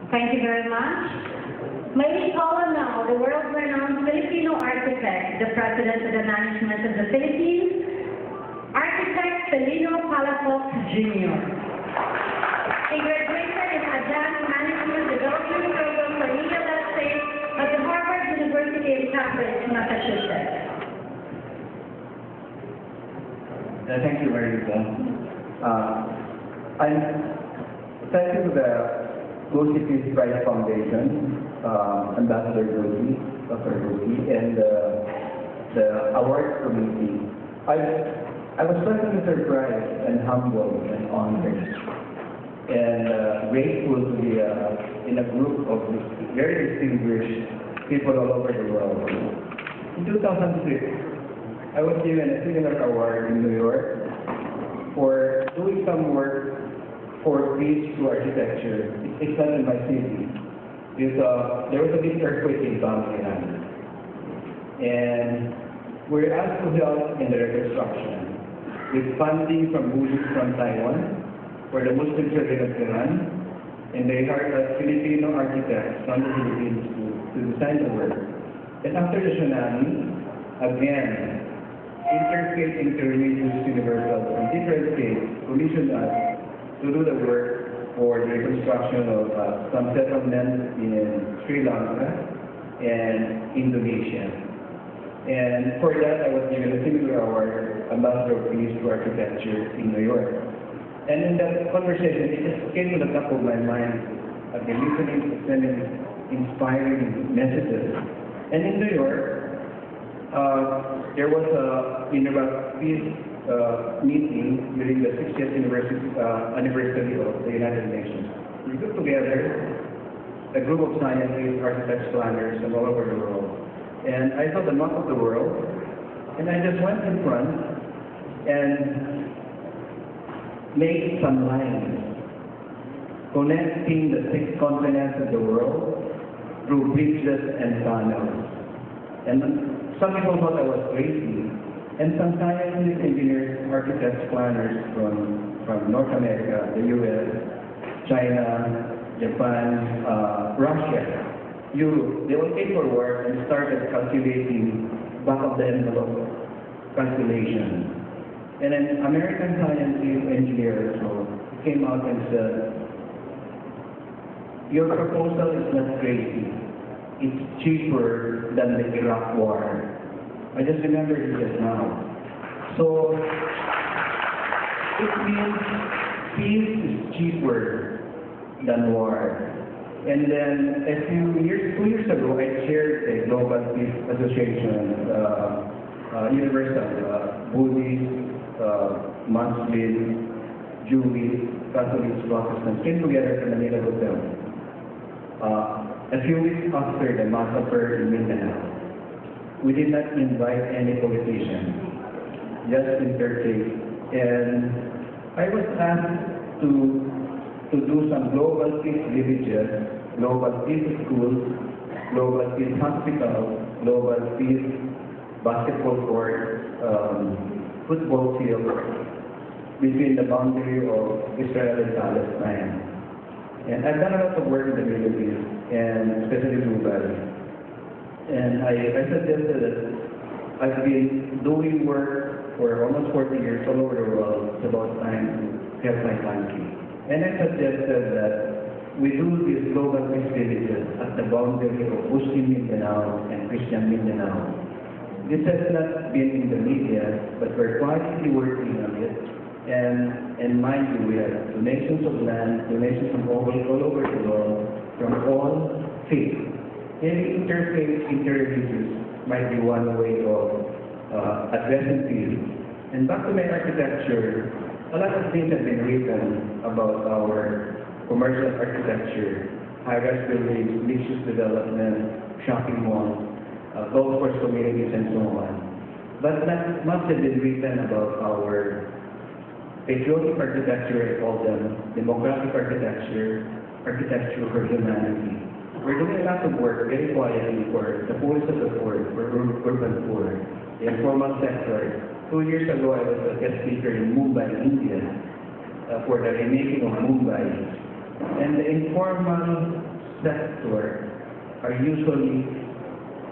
Thank you very much. May we call on now the world-renowned Filipino architect, the President of the Management of the Philippines, Architect Felino Palafox Jr. He graduated in Advanced Management Development Program for Real Estate at the Harvard University in Cambridge, Massachusetts. Thank you, Marita. Thank you to the GUSI Peace Prize Foundation, Ambassador GUSI, Dr. GUSI, and the awards committee. I was pleasantly surprised and humbled and honored and grateful to be in a group of very distinguished people all over the world. In 2006, I was given a similar award in New York for doing some work for peace through architecture. It's not in my city. There was a big earthquake in Bangladesh, and we're asked to help in the reconstruction with funding from Buddhists from Taiwan for the Muslim children of Iran, and they hired us Filipino architects from the Philippines to design the work. And after the tsunami, again, Interfaith Interreligious Universal from different states commissioned us to do the work for the reconstruction of some settlements in Sri Lanka and Indonesia. And for that, I was given a similar award, Ambassador of Peace to Architecture in New York. And in that conversation, it just came to the top of my mind. I've been listening to many inspiring messages. And in New York, there was a peace meeting during the 60th anniversary of the United Nations. We put together a group of scientists, architects, planners from all over the world. And I saw the map of the world, and I just went in front and made some lines connecting the 6 continents of the world through bridges and tunnels. And some people thought I was crazy, and some scientists, engineers, architects, planners from North America, the US, China, Japan, Russia, Europe, they all came forward and started calculating back of the envelope calculations. And then American scientists, engineers came out and said, your proposal is not crazy. It's cheaper than the Iraq War. I just remembered it just now. So it means peace is cheaper than war. And then a 2 years ago, I chaired a Global Peace Association, Universal, Buddhist, Muslim, Jewish, Catholics, Protestants came together in the Manila Hotel. A few weeks after the massacre in Mindanao, we did not invite any politicians, just interfaith. And I was asked to do some global peace villages, global peace schools, global peace hospitals, global peace basketball courts, football fields between the boundary of Israel and Palestine. And I've done a lot of work in the Middle East, and especially Dubai. And I suggested that I've been doing work for almost 40 years all over the world. It's about time to help my country. And I suggested that we do these global peace villages at the boundary of Muslim Mindanao and Christian Mindanao. This has not been in the media, but we're quietly working on it. And mind you, we have donations of land, donations from all over the world, from all faiths. Any interfaith, interreligious might be one way of addressing peace. And back to my architecture, a lot of things have been written about our commercial architecture, high-rise buildings, mixed-use development, shopping malls, golf course communities, and so on. But not much has been written about our patriotic architecture, I call them, democratic architecture, architecture for humanity. We're doing a lot of work very quietly for the poorest of the poor, for urban poor, the informal sector. 2 years ago, I was a guest speaker in Mumbai, India, for the remaking of Mumbai. And the informal sector are usually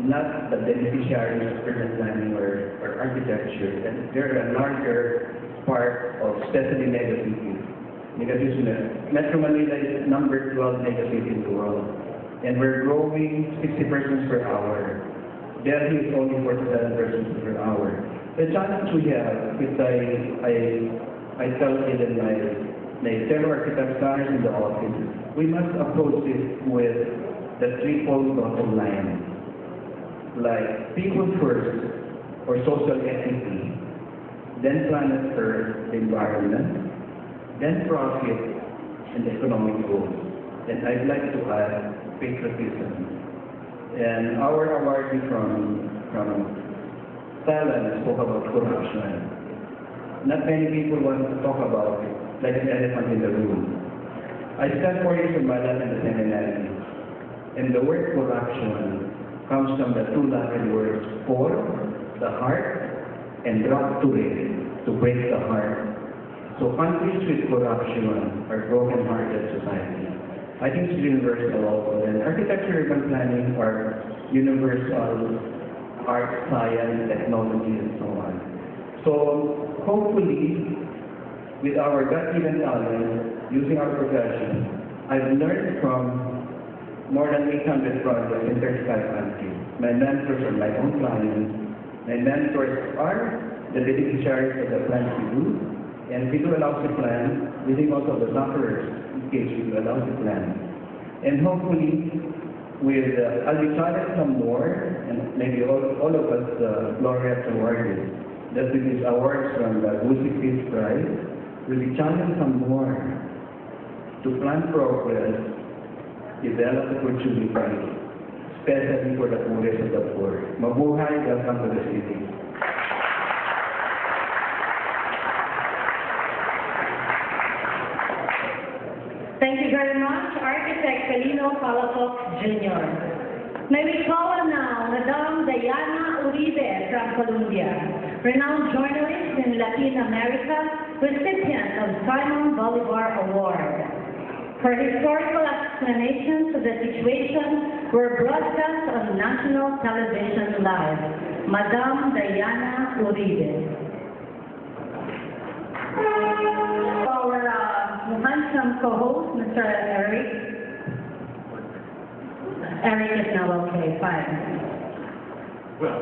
not the beneficiaries of urban planning or architecture, and they're a larger part of especially megacities. Metro Manila is number 12 megacity in the world, and we're growing 60% per hour. Delhi is only 47% per hour. The challenge we have, which I tell even my fellow architect partners in the office, we must approach this with the threefold bottom line. Like people first, or social equity, then planet Earth, the environment, then profit and economic growth. And I'd like to add patriotism. And our awardee from Thailand spoke about corruption. Not many people want to talk about it, like an elephant in the room. I spent 4 years in my life in the seminary, and the word corruption comes from the two Latin words, cor, the heart, and rapture, to break the heart. So countries with corruption are broken-hearted societies. I think it's universal also. And architecture, urban planning are universal art, science, technology, and so on. So hopefully, with our gut-given talent, using our profession, I've learned from more than 800 projects in 35 countries. My mentors are my own clients. My mentors are the beneficiaries of the plans we do. And if we do allow the plan, we think also of the sufferers in case we do allow the plan. And hopefully, with I'll be challenged some more, and maybe all of us laureates awarded, that with these awards from the GUSI Peace Prize, we'll be challenged some more to plan progress, develop opportunities, especially for the poorest of the poor. Mabuhay, welcome to the city. Thank you very much, Architect Felino Palafox Jr. May we call on now Madame Diana Uribe from Colombia, renowned journalist in Latin America, recipient of Simon Bolivar Award. Her historical explanations of the situation were broadcast on national television live. Madame Diana Uribe. Our handsome co-host, Mr. Eric. Eric is now okay, fine. Well,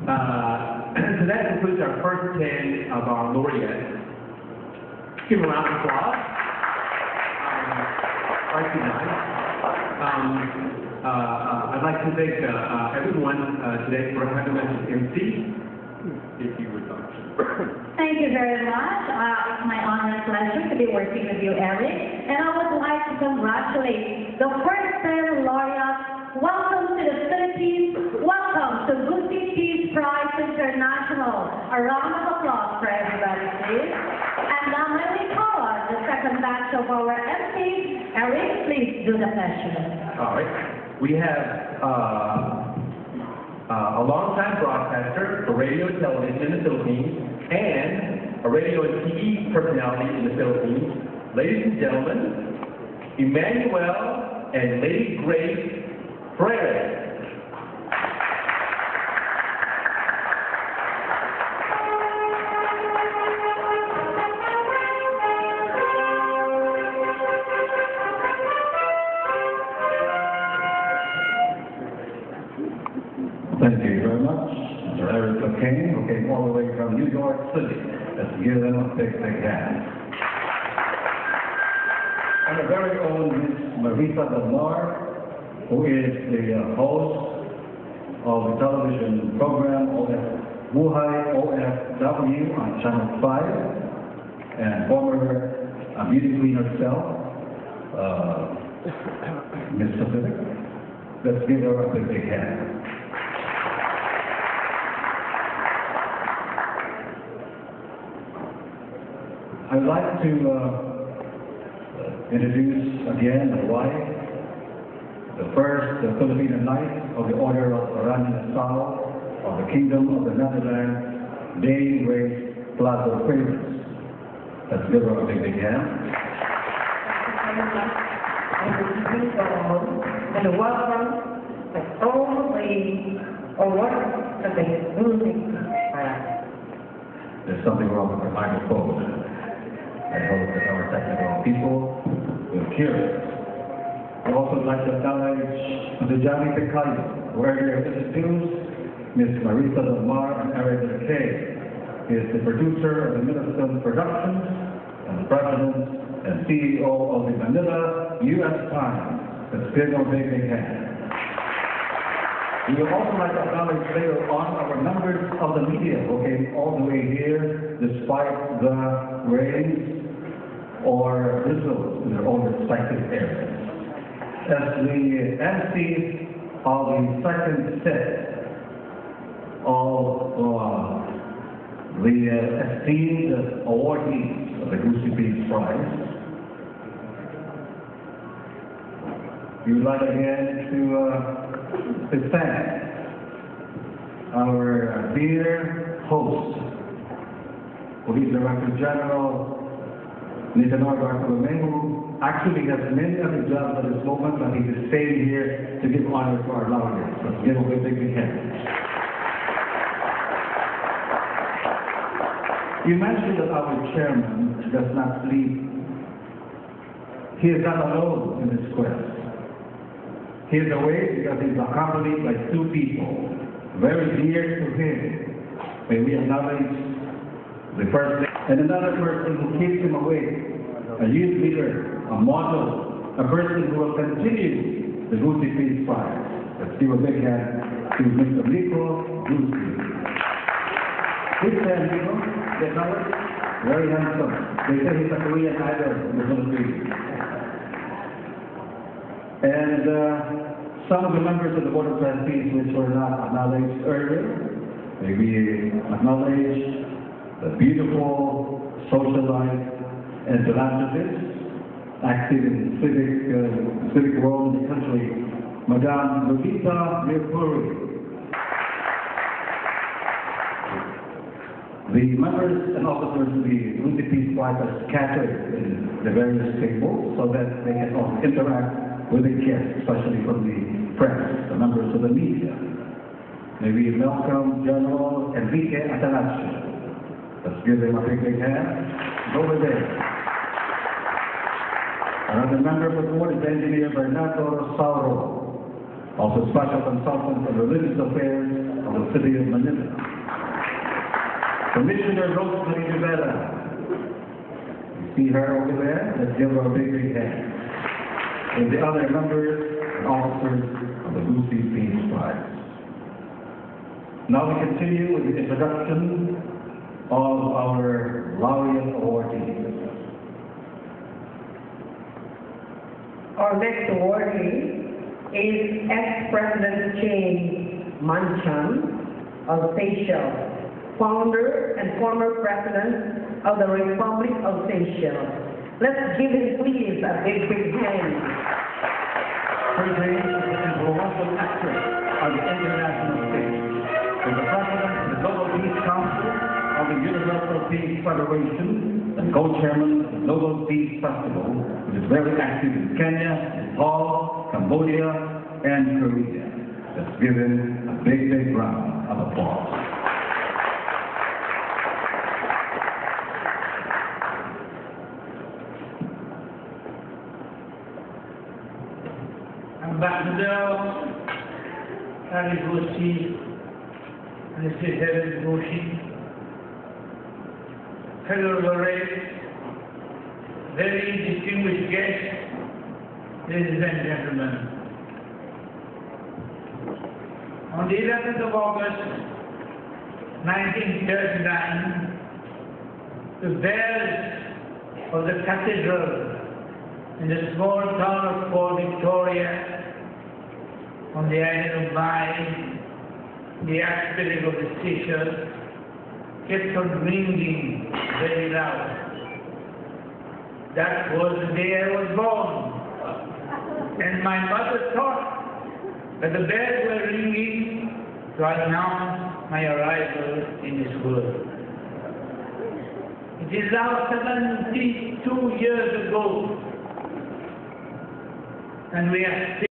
so that concludes our first 10 of our laureates. Give them a round of applause. Quite nice. I'd like to thank everyone today for having us as MC. If you would like. Thank you very much. It's my honor and pleasure to be working with you, Eric. And I would like to congratulate the first 10 laureates. Welcome to the Philippines. Welcome to GUSI Peace Prize International. A round of applause for everybody, please. And now may we call on the second batch of our MCs. Eric, please do the pleasure. All right. We have a long-time broadcaster for radio and television in the Philippines, and a radio and TV personality in the Philippines. Ladies and gentlemen, Emmanuel and Lady Grace Freire. Thank you very much, Mr. Eric McCain, who came all the way from New York City. Let's give them a big hand. And our very own Miss Marisa Del Mar, who is the host of the television program Buhay OFW on Channel 5, and former beauty queen herself, Miss Pacific. Let's give her a big hand. I'd like to introduce again the wife, the first Filipino Knight of the Order of Orania-Nassau of the Kingdom of the Netherlands, Dame Grace Plaza Freitas. Let's give her a big hand. microphone and welcome all the awards of the music. There's something wrong with the microphone. I hope that our technical people will cure it. I'd also like to acknowledge the Johnny Picayo, who earlier introduced Ms. Marisa Del Mar and Eric Del Kay. He is the producer of the Minnesota Productions and the president and CEO of the Manila U.S. Times. Let's give them a big, big hand. We would also like to acknowledge later on our members of the media who came all the way here despite the rains or drizzle in their own respective areas. As the MC of the second set of the esteemed awardees of the GUSI Peace Prize, we would like again to thank our dear host, Police Director General Nicanor Bartolome, who actually has many other jobs at this moment, but he is staying here to give honor to our laureates. Let's give him a big hand. You mentioned that our chairman does not sleep. He is not alone in this quest. He is away because he is accompanied by two people very dear to him. May we acknowledge the first and another person who keeps him awake, a youth leader, a model, a person who will continue the GUSI Peace Prize. Let's give a big hand to Mr. Nico GUSI. This man, Nico, get knowledge? Very handsome. They say he's a Korean idol in the Philippines. And some of the members of the Board of Trustees which were not acknowledged earlier, may we acknowledge the beautiful socialite and philanthropist active in the civic world in the country, Madame Lolita Mirpuri. The members and officers of the GUSI Peace Prize are scattered in the various tables so that they can also interact with the guests, especially from the press, the members of the media. May we welcome General Enrique Atanasio. Let's give them a big hand. Over there. Another member of the board is Engineer Bernardo Rosauro, also Special Consultant on Religious Affairs of the City of Manila. Commissioner Rosemary Rivera. You see her over there? Let's give her a big hand. And the other members and officers of the GUSI Peace Prize. Now we continue with the introduction of our laureate awardees. Our next awardee is ex-President James Manchan of Seychelles, founder and former president of the Republic of Seychelles. Let's give him, please, a big hand. Her name is an influential actress on the international stage. Is the president of the Global Peace Council of the Universal Peace Federation and co-chairman of the Global Peace Festival, which is very active in Kenya, Nepal, Cambodia, and Korea. Let's give him a big round of applause. Ambassador Harry GUSI, Mr. David GUSI, fellow laureates, very distinguished guests, ladies and gentlemen. On the 11th of August, 1939, the bells of the cathedral in the small town of Port Victoria on the island of Mai, the archipelago of the Seychelles, kept on ringing very loud. That was the day I was born. And my mother thought that the bells were ringing to announce my arrival in this world. It is now 72 years ago and we are